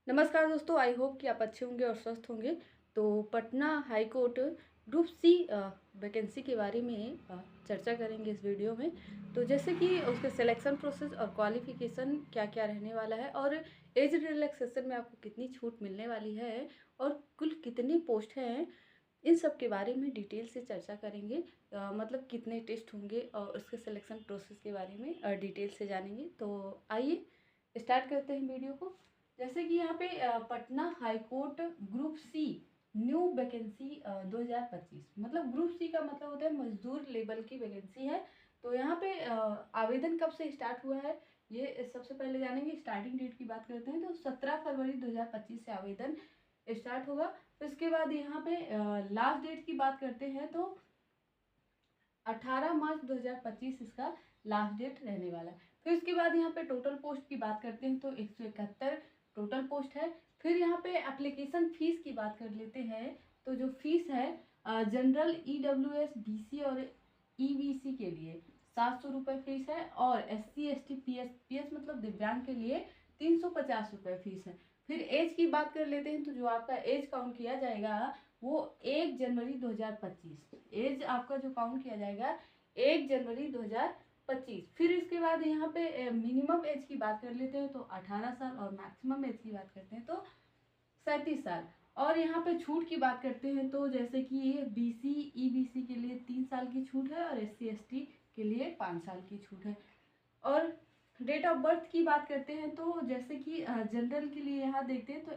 नमस्कार दोस्तों, I hope कि आप अच्छे होंगे और स्वस्थ होंगे। तो Patna high court group C vacancy के बारे में चर्चा करेंगे इस वीडियो में। तो जैसे कि उसके सिलेक्शन प्रोसेस और क्वालिफिकेशन क्या क्या रहने वाला है और एज रिलैक्सेशन में आपको कितनी छूट मिलने वाली है और कुल कितनी पोस्ट हैं, इन सब के बारे में डिटेल से चर्चा करेंगे। मतलब कितने टेस्ट होंगे और उसके सिलेक्शन प्रोसेस के बारे में डिटेल से जानेंगे। तो आइए स्टार्ट करते हैं वीडियो को। जैसे कि यहाँ पे Patna high court group C new vacancy 2025, मतलब ग्रुप सी का मतलब होता है मजदूर लेवल की वैकेंसी है। तो यहाँ पे आवेदन कब से स्टार्ट हुआ है ये सबसे पहले जानेंगे। स्टार्टिंग डेट की बात करते हैं तो 17 फरवरी 2025 से आवेदन स्टार्ट होगा। तो इसके बाद यहाँ पे लास्ट डेट की बात करते हैं तो 18 मार्च 2025 इसका लास्ट डेट रहने वाला है। फिर इसके बाद यहाँ पे टोटल पोस्ट की बात करते हैं तो 171 टोटल पोस्ट है। फिर यहाँ पे एप्लीकेशन फीस की बात कर लेते हैं। तो जो फीस है जनरल EWS BC और EBC के लिए 700 रुपये फीस है और SC ST PS मतलब दिव्यांग के लिए 350 रुपये फीस है। फिर एज की बात कर लेते हैं तो जो आपका एज काउंट किया जाएगा वो 1 जनवरी 2025, एज आपका जो काउंट किया जाएगा 1 जनवरी 2025। फिर इसके बाद यहाँ पे मिनिमम एज की बात कर लेते हैं तो 18 साल और मैक्सिमम एज की बात करते हैं तो 37 साल। और यहाँ पे छूट की बात करते हैं तो जैसे कि ये BC EBC के लिए 3 साल की छूट है और SC ST के लिए 5 साल की छूट है। और डेट ऑफ बर्थ की बात करते हैं तो जैसे कि जनरल के लिए यहाँ देखते हैं तो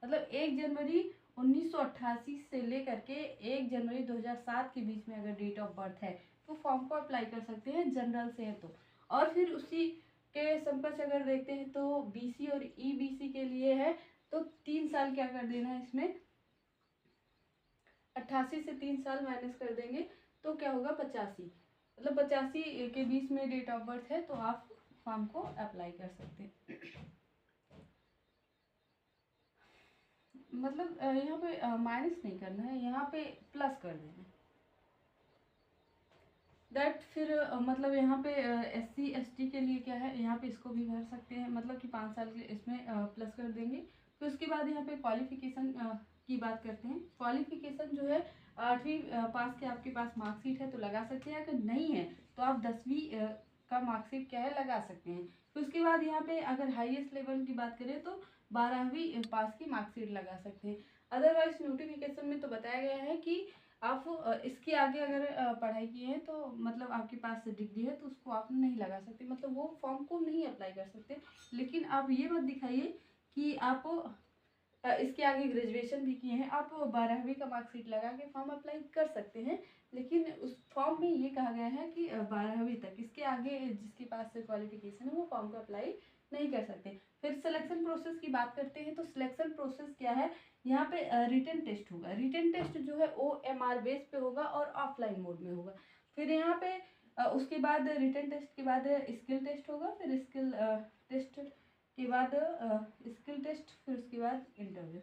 मतलब 1 जनवरी 1988 से लेकर के 1 जनवरी 2007 के बीच में अगर डेट ऑफ बर्थ है तो फॉर्म को अप्लाई कर सकते हैं जनरल से है तो। और फिर उसी के समकक्ष अगर देखते हैं तो BC और EBC के लिए है तो 3 साल क्या कर देना है इसमें, 88 से 3 साल माइनस कर देंगे तो क्या होगा 85, मतलब 85 के बीच में डेट ऑफ बर्थ है तो आप फॉर्म को अप्लाई कर सकते हैं। मतलब यहाँ पे माइनस नहीं करना है, यहाँ पे प्लस कर देना है दैट। फिर मतलब यहाँ पे SC ST के लिए क्या है, यहाँ पे इसको भी भर सकते हैं, मतलब कि 5 साल के इसमें प्लस कर देंगे। फिर उसके बाद यहाँ पे क्वालिफिकेशन की बात करते हैं। क्वालिफिकेशन जो है 8वीं पास के आपके पास मार्कशीट है तो लगा सकते हैं, अगर नहीं है तो आप 10वीं का मार्कशीट क्या है लगा सकते हैं। फिर उसके बाद यहाँ पे अगर हाईएस्ट लेवल की बात करें तो 12वीं पास की मार्कशीट लगा सकते हैं। अदरवाइज नोटिफिकेशन में तो बताया गया है कि आप इसके आगे अगर पढ़ाई की है तो मतलब आपके पास डिग्री है तो उसको आप नहीं लगा सकते, मतलब वो फॉर्म को नहीं अप्लाई कर सकते। लेकिन आप ये मत दिखाइए कि आप इसके आगे ग्रेजुएशन भी किए हैं, आप 12वीं का मार्कशीट लगा के फॉर्म अप्लाई कर सकते हैं। लेकिन उस फॉर्म में ये कहा गया है कि 12वीं तक, इसके आगे जिसके पास क्वालिफिकेशन है वो फॉर्म को अप्लाई नहीं कर सकते। फिर सिलेक्शन प्रोसेस की बात करते हैं तो सिलेक्शन प्रोसेस क्या है, यहाँ पे रिटन टेस्ट होगा। रिटन टेस्ट जो है OMR बेस पे होगा और ऑफलाइन मोड में होगा। फिर यहाँ पे उसके बाद रिटन टेस्ट के बाद स्किल टेस्ट होगा, फिर स्किल टेस्ट के बाद स्किल टेस्ट, फिर उसके बाद इंटरव्यू।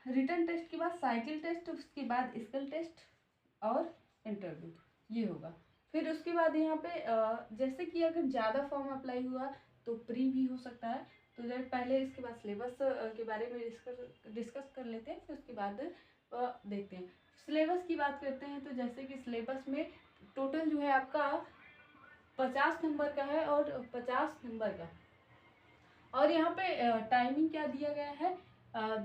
रिटन टेस्ट के बाद साइकिल टेस्ट, उसके बाद स्किल टेस्ट और इंटरव्यू, ये होगा। फिर उसके बाद यहाँ पे जैसे कि अगर ज़्यादा फॉर्म अप्लाई हुआ तो प्री भी हो सकता है। तो जब पहले इसके बाद सिलेबस के बारे में डिस्कस कर लेते हैं, फिर उसके बाद देखते हैं। सिलेबस की बात करते हैं तो जैसे कि सिलेबस में टोटल जो है आपका 50 नंबर का है और 50 नंबर का। और यहाँ पे टाइमिंग क्या दिया गया है,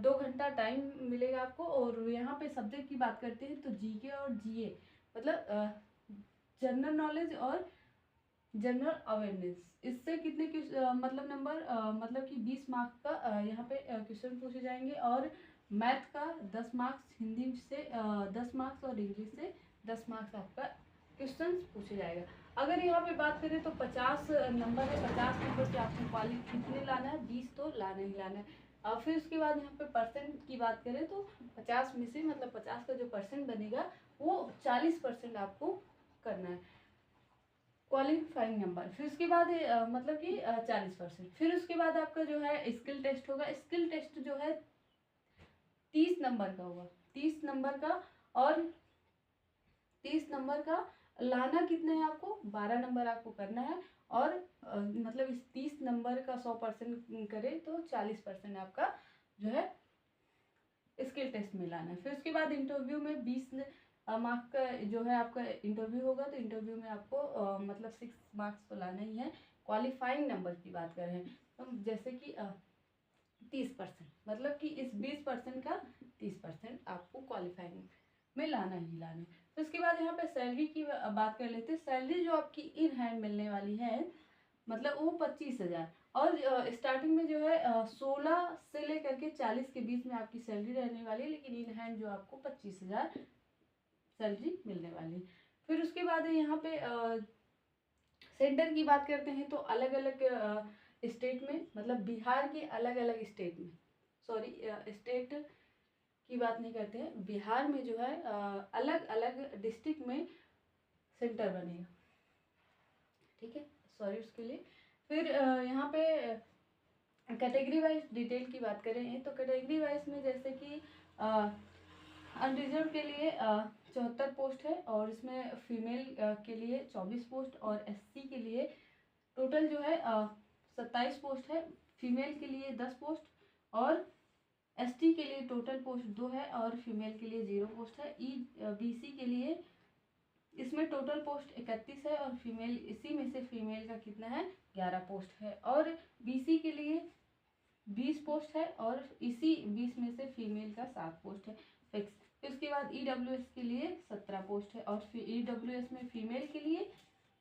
2 घंटा टाइम मिलेगा आपको। और यहाँ पे सब्जेक्ट की बात करते हैं तो GK और GA, मतलब जनरल नॉलेज और जनरल अवेयरनेस, इससे कितने मतलब नंबर, मतलब कि 20 मार्क्स का यहाँ पे क्वेश्चन पूछे जाएंगे। और मैथ का 10 मार्क्स, हिंदी से 10 मार्क्स और इंग्लिश से 10 मार्क्स आपका क्वेश्चन पूछे जाएगा। अगर यहाँ पे बात करें तो 50 नंबर है, 50 नंबर से आपको क्वालिटी कितने लाना है, 20 तो लाना ही लाना है। और फिर उसके बाद यहाँ पे परसेंट की बात करें तो 50 में से मतलब 50 का जो परसेंट बनेगा वो 40% आपको करना है क्वालिफाइंग नंबर। फिर उसके बाद मतलब कि 40%। फिर उसके बाद आपका जो है स्किल टेस्ट होगा। स्किल टेस्ट जो है 30 नंबर का होगा, 30 नंबर का। और 30 नंबर का लाना कितना है आपको, 12 नंबर आपको करना है। और मतलब इस 30 नंबर का 100% करे तो 40% आपका जो है स्किल टेस्ट में लाना है। फिर उसके बाद इंटरव्यू में 20 मार्क्स का जो है आपका इंटरव्यू होगा। तो इंटरव्यू में आपको मतलब 6 मार्क्स तो लाना ही है। क्वालिफाइंग नंबर की बात कर रहे हैं तो जैसे कि 30%, मतलब कि इस 20% का 30% आपको क्वालिफाइंग में लाना ही लाना है। तो उसके बाद यहाँ पे सैलरी की बात कर लेते हैं। सैलरी जो आपकी इन हैंड मिलने वाली है मतलब वो 25,000, और स्टार्टिंग में जो है 16 से लेकर के 40 के बीच में आपकी सैलरी रहने वाली है, लेकिन इन हैंड जो आपको 25,000 सैलरी मिलने वाली है। फिर उसके बाद यहाँ पे सेंटर की बात करते हैं तो अलग अलग स्टेट में, मतलब बिहार के अलग अलग स्टेट में, सॉरी स्टेट की बात नहीं करते हैं, बिहार में जो है अलग अलग डिस्ट्रिक्ट में सेंटर बनेगा, ठीक है, सॉरी उसके लिए। फिर यहाँ पे कैटेगरी वाइज डिटेल की बात करें तो कैटेगरी वाइज में जैसे कि अनरिजर्व के लिए 74 पोस्ट है, और इसमें फीमेल के लिए 24 पोस्ट, और एससी के लिए टोटल जो है 27 पोस्ट है, फीमेल के लिए 10 पोस्ट, और एसटी के लिए टोटल पोस्ट 2 है, और फीमेल के लिए 0 पोस्ट है। बीसी के लिए इसमें टोटल पोस्ट 31 है, और फीमेल इसी में से फीमेल का कितना है 11 पोस्ट है, और बीसी के लिए 20 पोस्ट है, और इसी 20 में से फीमेल का 7 पोस्ट है फिक्स। फिर उसके बाद ईडब्ल्यूएस के लिए 17 पोस्ट है, और ईडब्ल्यूएस में फीमेल के लिए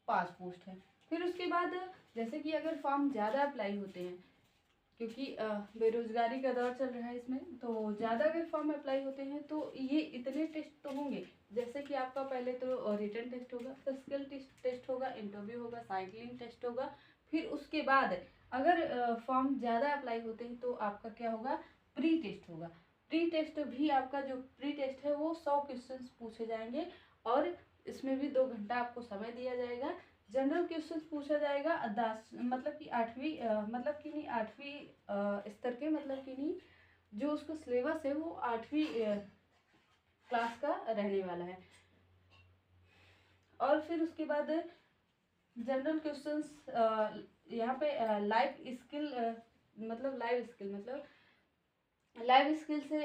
5 पोस्ट है। फिर उसके बाद जैसे कि अगर फॉर्म ज़्यादा अप्लाई होते हैं, क्योंकि बेरोजगारी का दौर चल रहा है इसमें, तो ज़्यादा अगर फॉर्म अप्लाई होते हैं तो ये इतने टेस्ट तो होंगे, जैसे कि आपका पहले तो रिटन टेस्ट होगा, फिर स्किल टेस्ट होगा, इंटरव्यू होगा, साइकिलिंग टेस्ट होगा। फिर उसके बाद अगर फॉर्म ज़्यादा अप्लाई होते हैं तो आपका क्या होगा, प्री टेस्ट होगा। प्री टेस्ट भी आपका जो प्री टेस्ट है वो 100 क्वेश्चन पूछे जाएंगे, और इसमें भी 2 घंटा आपको समय दिया जाएगा। जनरल क्वेश्चन पूछा जाएगा 10, मतलब कि 8वीं मतलब कि नहीं 8वीं स्तर के, मतलब कि नहीं जो उसका सिलेबस है वो 8वीं क्लास का रहने वाला है। और फिर उसके बाद जनरल क्वेश्चंस यहाँ पे लाइव स्किल से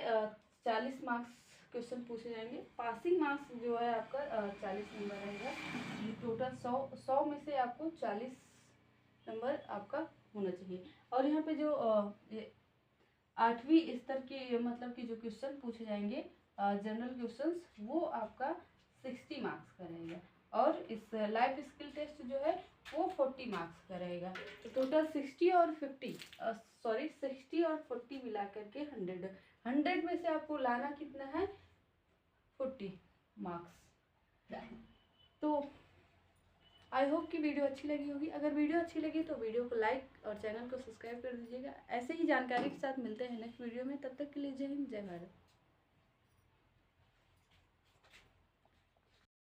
40 मार्क्स क्वेश्चन पूछे जाएंगे। पासिंग मार्क्स जो है आपका 40 नंबर रहेगा। टोटल 100 में से आपको 40 नंबर आपका होना चाहिए। और यहाँ पे जो 8वीं स्तर के मतलब कि जो क्वेश्चन पूछे जाएंगे जनरल क्वेश्चंस, वो आपका 60 मार्क्स का रहेगा, और इस लाइफ स्किल टेस्ट जो है वो 40 मार्क्स का रहेगा। तो टोटल 60 और 40 मिला करके 100 में से आपको लाना कितना है 40 मार्क्स। तो आई होप कि वीडियो अच्छी लगी होगी। अगर वीडियो अच्छी लगी तो वीडियो को लाइक और चैनल को सब्सक्राइब कर दीजिएगा। ऐसे ही जानकारी के साथ मिलते हैं नेक्स्ट वीडियो में। तब तक के लिए जय हिंद, जय भारत।